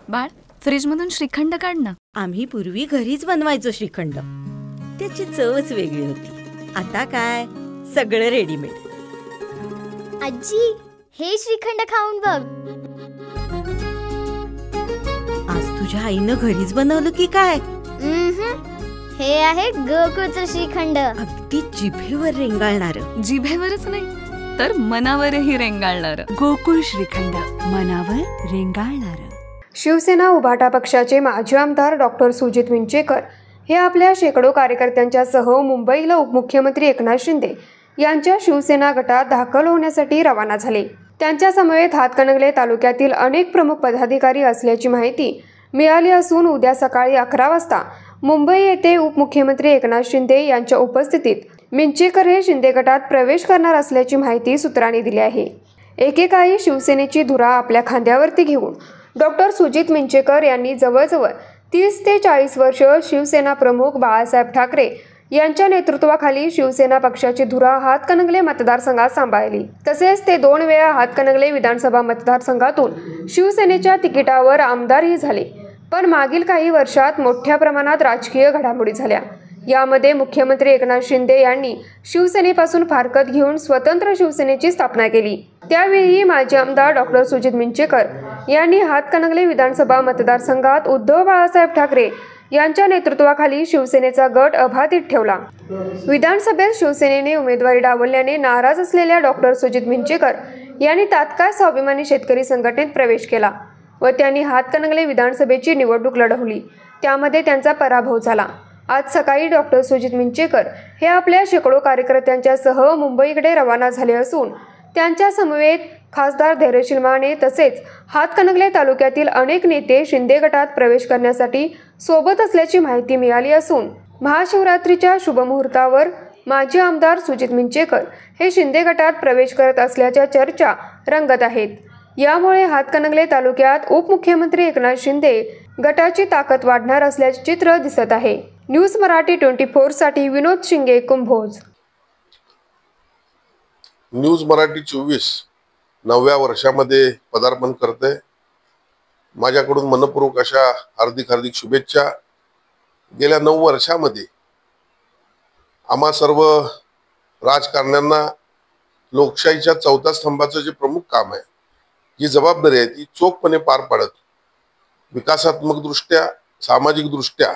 बाळ, फ्रीजमधून श्रीखंड काढ ना. आम्ही पूर्वी घरीच बनवायचो श्रीखंड. त्याची चवच वेगळी होती. आता काय सगळं रेडीमेड. आजी, हे श्रीखंड खाऊन बघ. आज तुझ्या आईनं घरीच बनवलं की काय? हे आहे गोकुळचं श्रीखंड. अगदी जिभेवर रेंगाळणार. जिभेवरच नाही तर मनावरही रेंगाळणार. गोकुळ श्रीखंड, मनावर रेंगाळणार. शिवसेना उभाटा पक्षाचे माजी आमदार डॉक्टर सुजित मिंचेकर हे आपल्या शेकडो कार्यकर्त्यांच्या सह मुंबईला उपमुख्यमंत्री एकनाथ शिंदे यांच्या शिवसेना गटात दाखल होण्यासाठी रवाना झाले. त्यांच्या समवेत हातकणंगले तालुक्यातील अनेक प्रमुख पदाधिकारी असल्याची माहिती मिळाली असून उद्या सकाळी 11 वाजता मुंबई येथे उपमुख्यमंत्री एकनाथ शिंदे यांच्या उपस्थितीत मिंचेकर हे शिंदे गटात प्रवेश करणार असल्याची माहिती सूत्रांनी दिली आहे. एकेकाळी शिवसेनेची धुरा आपल्या खांद्यावरती घेऊन डॉक्टर सुजित मिंचेकर यांनी जवळजवळ 30 ते 40 वर्ष शिवसेना प्रमुख बाळासाहेब ठाकरे यांच्या नेतृत्वाखाली शिवसेना पक्षाची धुरा हातकणंगले मतदारसंघात सांभाळली. तसेच ते 2 वेळा हातकणंगले विधानसभा मतदारसंघातून शिवसेनेच्या तिकिटावर आमदारही झाले. पण मागील काही वर्षात मोठ्या प्रमाणात राजकीय घडामोडी झाल्या. यामध्ये मुख्यमंत्री एकनाथ शिंदे यांनी शिवसेनेपासून फारकत घेऊन स्वतंत्र शिवसेनेची स्थापना केली. त्यावेळी माजी आमदार डॉक्टर सुजित मिंचेकर यांनी हातकणंगले विधानसभा मतदारसंघात उद्धव बाळासाहेब ठाकरे यांच्या नेतृत्वाखाली शिवसेनेचा गट अबाधित ठेवला. विधानसभेत शिवसेनेने उमेदवारी डावलल्याने नाराज असलेल्या डॉक्टर सुजित मिंचेकर यांनी तात्काळ स्वाभिमानी शेतकरी संघटनेत प्रवेश केला व त्यांनी हातकणंगले विधानसभेची निवडणूक लढवली. त्यामध्ये त्यांचा पराभव झाला. आज सकाळी डॉक्टर सुजित मिंचेकर हे आपल्या शेकडो कार्यकर्त्यांच्या सह मुंबईकडे रवाना झाले असून त्यांच्या समवेत खासदार धैर्यशील माने तसेच हातकणंगले तालुक्यातील अनेक नेते शिंदे गटात प्रवेश करण्यासाठी सोबत असल्याची माहिती मिळाली असून महाशिवरात्रीच्या शुभमुहूर्तावर माजी आमदार सुजित मिंचेकर हे शिंदे गटात प्रवेश करत असल्याच्या चर्चा रंगत आहेत. यामुळे हातकणंगले तालुक्यात उपमुख्यमंत्री एकनाथ शिंदे गटाची ताकद वाढणार असल्याचे चित्र दिसत आहे. न्यूज मराठी 24 साठी विनोद शिंगे, कुंभोज. न्यूज मराठी 24 9व्या वर्षामध्ये पदार्पण करते. माझ्याकडून मनपूर्वक अशा हार्दिक शुभेच्छा. गेल्या 9 वर्षामध्ये आम्हा सर्व राजकारण्यांना लोकशाहीच्या 4थ्या स्तंभाचं जे प्रमुख काम आहे, जी जबाबदारी आहे ती चोखपणे पार पाडत विकासात्मक दृष्ट्या, सामाजिक दृष्ट्या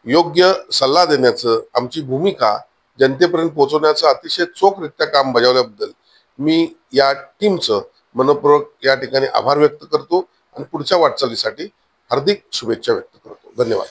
योग्य सल्ला देण्याचं, आमची भूमिका जनतेपर्यंत पोहोचवण्याचं अतिशय चोखरित्या काम बजावल्याबद्दल मी या टीमचं मनपूर्वक या ठिकाणी आभार व्यक्त करतो आणि पुढच्या वाटचालीसाठी हार्दिक शुभेच्छा व्यक्त करतो. धन्यवाद.